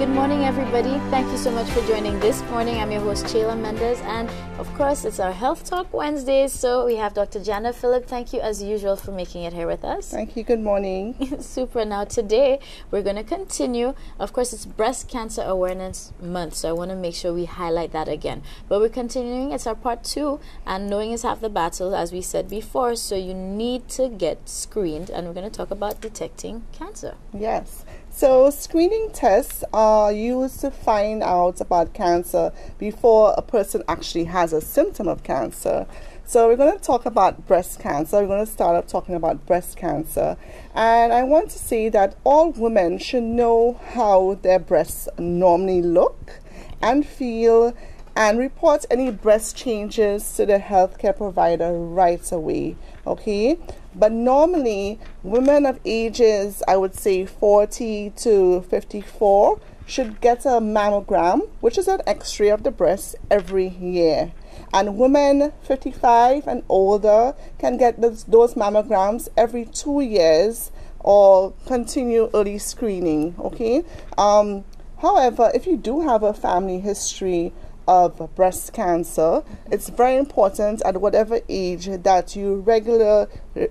Good morning, everybody. Thank you so much for joining this morning. I'm your host, Chayla Mendez, and of course, it's our Health Talk Wednesdays. So we have Dr. Jana Phillip. Thank you, as usual, for making it here with us. Thank you. Good morning. Super. Now, today, we're going to continue. Of course, it's Breast Cancer Awareness Month, so I want to make sure we highlight that again. But we're continuing. It's our part 2, and knowing is half the battle, as we said before. So you need to get screened, and we're going to talk about detecting cancer. Yes. So screening tests are used to find out about cancer before a person actually has a symptom of cancer. So we're going to talk about breast cancer. We're going to start up talking about breast cancer. And I want to say that all women should know how their breasts normally look and feel, and report any breast changes to the healthcare provider right away, okay? But normally, women of ages, I would say 40 to 54, should get a mammogram, which is an x-ray of the breast, every year. And women 55 and older can get those mammograms every 2 years or continue early screening, okay? However, if you do have a family history of breast cancer, it's very important at whatever age that you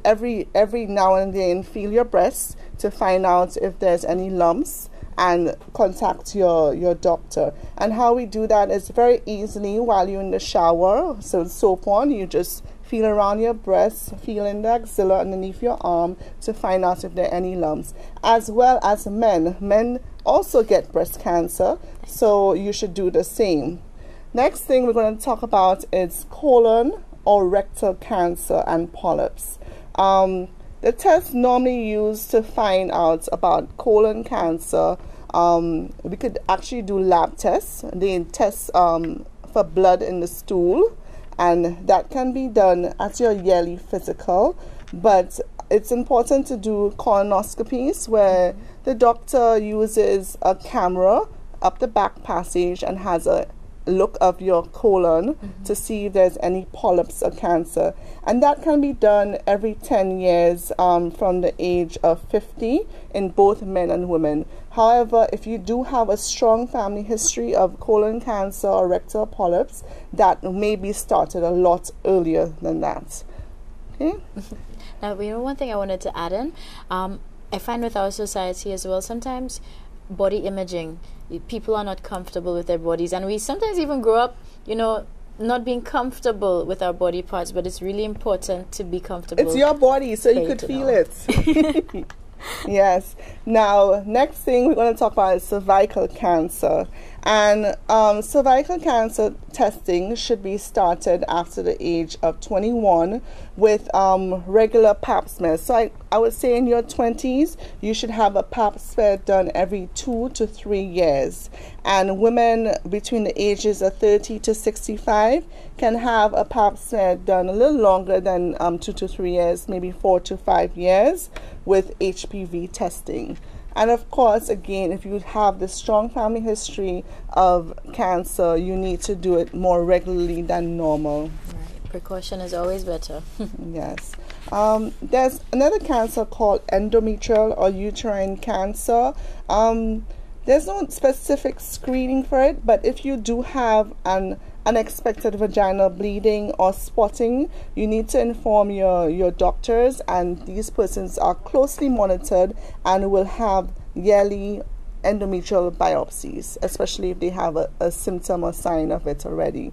every now and then feel your breasts to find out if there's any lumps and contact your doctor. And how we do that is very easily while you're in the shower. So soap on, you just feel around your breasts, feel in the axilla underneath your arm to find out if there are any lumps. As well as men. Men also get breast cancer, so you should do the same. Next thing we're going to talk about is colon or rectal cancer and polyps. The tests normally used to find out about colon cancer, we could actually do lab tests. They test for blood in the stool, and that can be done at your yearly physical. But it's important to do colonoscopies where the doctor uses a camera up the back passage and has a look of your colon to see if there's any polyps or cancer, and that can be done every 10 years from the age of 50 in both men and women. However, if you do have a strong family history of colon cancer or rectal polyps, that may be started a lot earlier than that. Okay. Now, you know, one thing I wanted to add in, I find with our society as well, sometimes body imaging, people are not comfortable with their bodies, and we sometimes even grow up, you know, not being comfortable with our body parts, but it's really important to be comfortable. It's your body, so you could feel it. Yes. Now, next thing we're going to talk about is cervical cancer. And cervical cancer testing should be started after the age of 21 with regular pap smears. So I would say in your 20s, you should have a pap smear done every 2 to 3 years. And women between the ages of 30 to 65 can have a pap smear done a little longer than 2 to 3 years, maybe 4 to 5 years with HPV testing. And of course, again, if you have the strong family history of cancer, you need to do it more regularly than normal. Right. Precaution is always better. Yes. There's another cancer called endometrial or uterine cancer. There's no specific screening for it, but if you do have an unexpected vaginal bleeding or spotting, you need to inform your doctors, and these persons are closely monitored and will have yearly endometrial biopsies, especially if they have a symptom or sign of it already.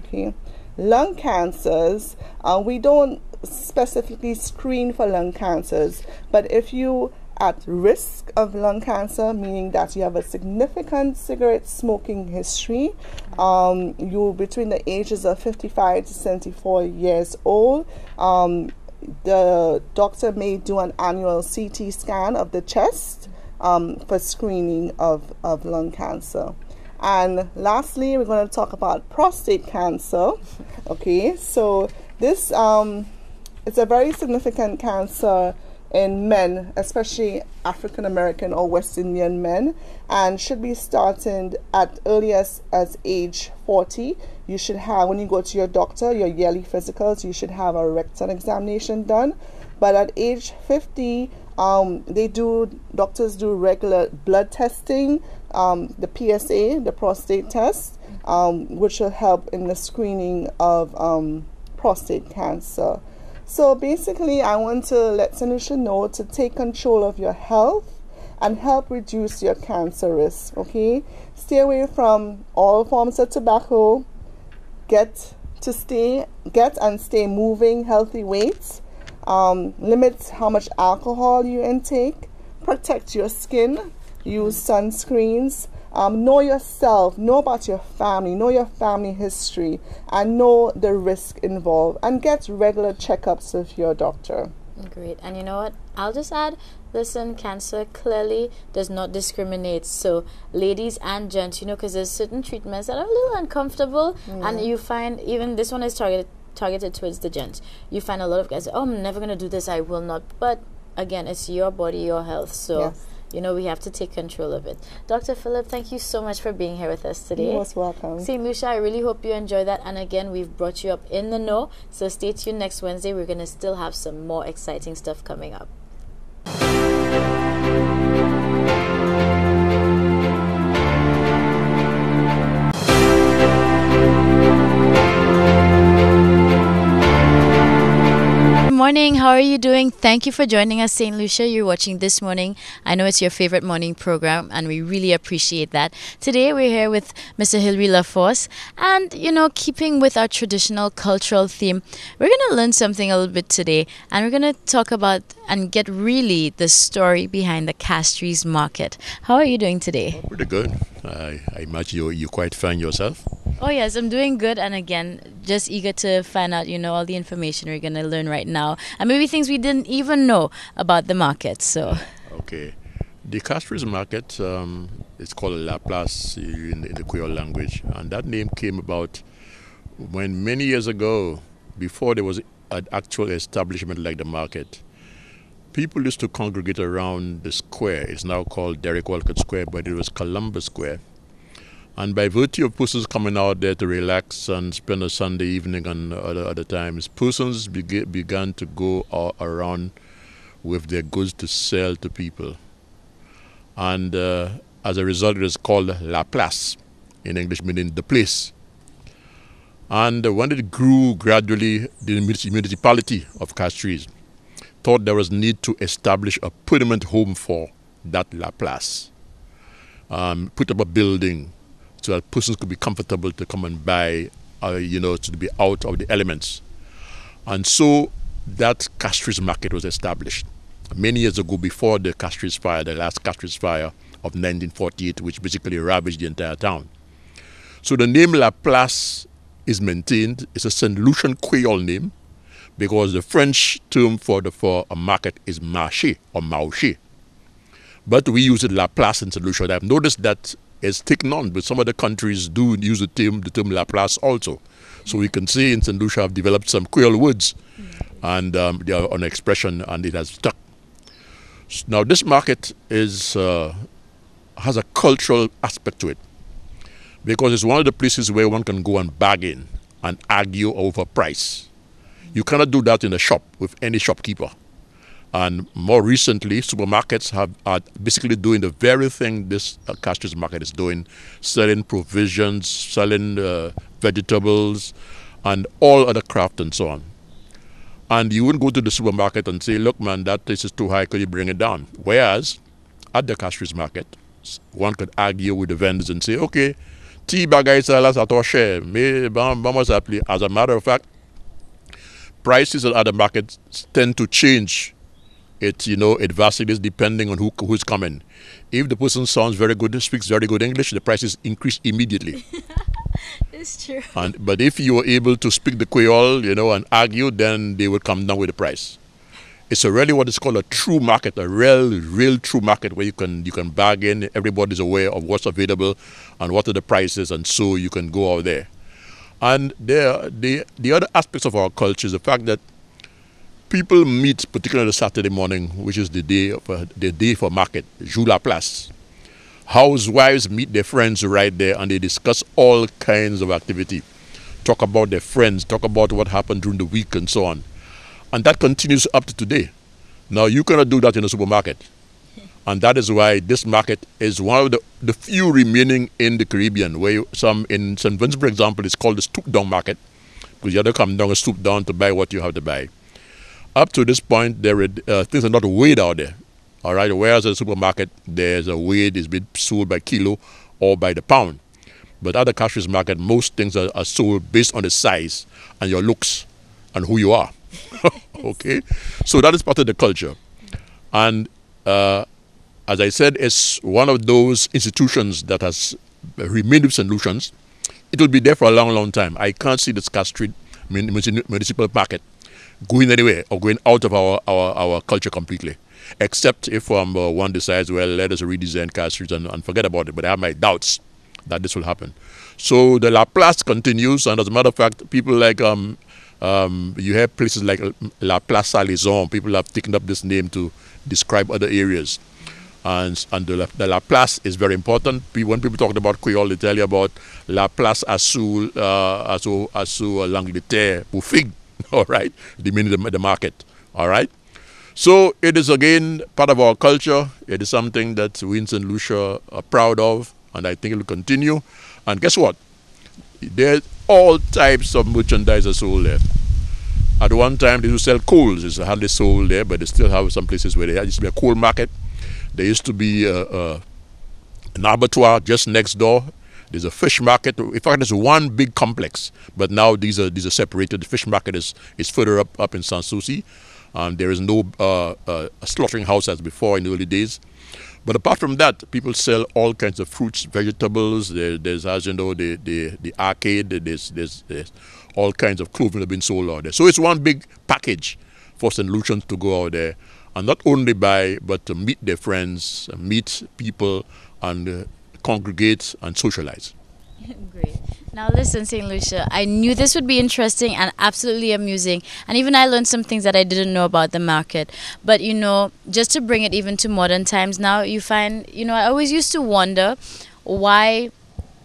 Okay. Lung cancers, we don't specifically screen for lung cancers, but if you at risk of lung cancer, meaning that you have a significant cigarette smoking history, you between the ages of 55 to 74 years old, the doctor may do an annual CT scan of the chest for screening of lung cancer. And lastly, we're going to talk about prostate cancer. Okay, so this it's a very significant cancer in men, especially African American or West Indian men, and should be started at earliest as age 40. You should have, when you go to your doctor, your yearly physicals, you should have a rectal examination done. But at age 50, doctors do regular blood testing the PSA, the prostate test, which will help in the screening of prostate cancer. So basically, I want to let St. Lucia know to take control of your health and help reduce your cancer risk, okay? Stay away from all forms of tobacco, get and stay moving healthy weights, limit how much alcohol you intake, protect your skin, use sunscreens, know yourself, know about your family history, and know the risk involved, and get regular checkups with your doctor. Great. And you know what? I'll just add, listen, cancer clearly does not discriminate. So ladies and gents, you know, because there's certain treatments that are a little uncomfortable, and you find even this one is targeted towards the gents. You find a lot of guys, oh, I'm never going to do this, I will not. But again, it's your body, your health. So yes, you know, we have to take control of it. Dr. Philip, thank you so much for being here with us today. You're most welcome. St. Lucia, I really hope you enjoy that. And again, we've brought you up in the know. So stay tuned next Wednesday. We're going to still have some more exciting stuff coming up. Morning, how are you doing? Thank you for joining us, St. Lucia. You're watching This Morning. I know it's your favorite morning program, and we really appreciate that. Today we're here with Mr. Hilary LaForce, and you know, keeping with our traditional cultural theme, we're going to learn something a little bit today, and we're going to talk about and get really the story behind the Castries market. How are you doing today? Pretty good. I imagine you're quite fine yourself. Oh yes, I'm doing good, and again, just eager to find out, you know, all the information we're going to learn right now, and maybe things we didn't even know about the market. So okay, the Castries market, it's called La Place in the Creole language, and that name came about when many years ago, before there was an actual establishment like the market, people used to congregate around the square. It's now called Derrick Walcott Square, but it was Columbus Square. And by virtue of persons coming out there to relax and spend a Sunday evening and other times, persons began to go around with their goods to sell to people. And as a result, it is called La Place, in English meaning the place. And when it grew gradually, the municipality of Castries thought there was need to establish a permanent home for that La Place. Put up a building so that persons could be comfortable to come and buy, you know, to be out of the elements. And so that Castries market was established many years ago, before the Castries fire, the last Castries fire of 1948, which basically ravaged the entire town. So the name La Place is maintained. It's a St. Lucian Creole name, because the French term for a market is marché or marché. But we use it La Place in St. Lucia. I've noticed that it's taken on, but some other countries do use the term La Place also. So we can say in St. Lucia have developed some Creole words, and they are an expression, and it has stuck. Now this market has a cultural aspect to it, because it's one of the places where one can go and bargain and argue over price. You cannot do that in a shop with any shopkeeper. And more recently, supermarkets are basically doing the very thing this Castries market is doing, selling provisions, selling vegetables, and all other craft and so on. And you wouldn't go to the supermarket and say, look, man, that place is too high, could you bring it down? Whereas at the Castries market, one could argue with the vendors and say, okay, tea bagay salas ato share, as a matter of fact, prices at the market tend to change. It vacillates depending on who's coming. If the person sounds very good, speaks very good English, the prices increase immediately. It's true. But if you are able to speak the Creole, and argue, then they will come down with the price. It's really what is called a true market, a real true market, where you can bargain. Everybody's aware of what's available and what are the prices, and so you can go out there. And the other aspects of our culture is the fact that people meet, particularly Saturday morning, which is the day for market, Jour La Place. Housewives meet their friends right there, and they discuss all kinds of activity. Talk about their friends, talk about what happened during the week, and so on. And that continues up to today. Now, you cannot do that in a supermarket. And that is why this market is one of the few remaining in the Caribbean, where some in St. Vincent, for example, is called the stoop down market, because you have to come down and stoop down to buy what you have to buy. Up to this point, things are not weighed out there. All right, whereas at the supermarket, there's a weight is being sold by kilo or by the pound. But at the cash market, most things are sold based on the size and your looks and who you are. Okay, so that is part of the culture. And as I said, it's one of those institutions that has remained with St. Lucians. It will be there for a long, long time. I can't see the Scott Street municipal market going anywhere or going out of our culture completely, except if one decides, well, let us redesign Scott Street and forget about it. But I have my doubts that this will happen. So the La Place continues, and as a matter of fact, people like you have places like La Place Salison. People have taken up this name to describe other areas. And the La Place is very important. When people talk about Creole, they tell you about La Place Assul l'Angleterre pour Fig. All right, the meaning the market. All right. So it is again part of our culture. It is something that we in St. Lucia are proud of, and I think it will continue. And guess what? There's all types of merchandise are sold there. At one time, they used to sell coals. It's hardly sold there, but they still have some places where there used to be a coal market. There used to be an abattoir just next door. There's a fish market. In fact, there's one big complex, but now these are separated. The fish market is further up in Sans Souci, and there is no slaughtering house as before in the early days. But apart from that, people sell all kinds of fruits, vegetables. There's, as you know, the arcade. There's all kinds of clothing that have been sold out there. So it's one big package for St. Lucians to go out there and not only buy, but to meet their friends, meet people, and congregate and socialize. Great. Now listen, St. Lucia, I knew this would be interesting and absolutely amusing, and even I learned some things that I didn't know about the market. But you know, just to bring it even to modern times now, you find, you know, I always used to wonder why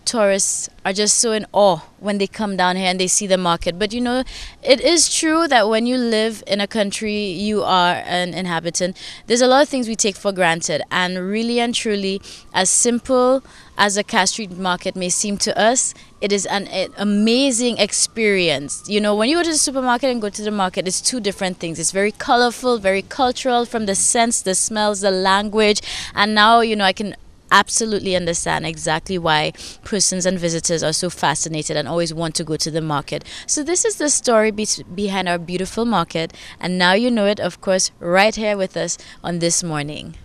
tourists are just so in awe when they come down here and they see the market. But you know, it is true that when you live in a country, you are an inhabitant, there's a lot of things we take for granted. And really and truly, as simple as a Cass Street market may seem to us, it is an amazing experience. You know, when you go to the supermarket and go to the market, it's two different things. It's very colorful, very cultural, from the scents, the smells, the language. And now, you know, I can absolutely understand exactly why persons and visitors are so fascinated and always want to go to the market. So this is the story behind our beautiful market, and now you know it, of course, right here with us on This Morning.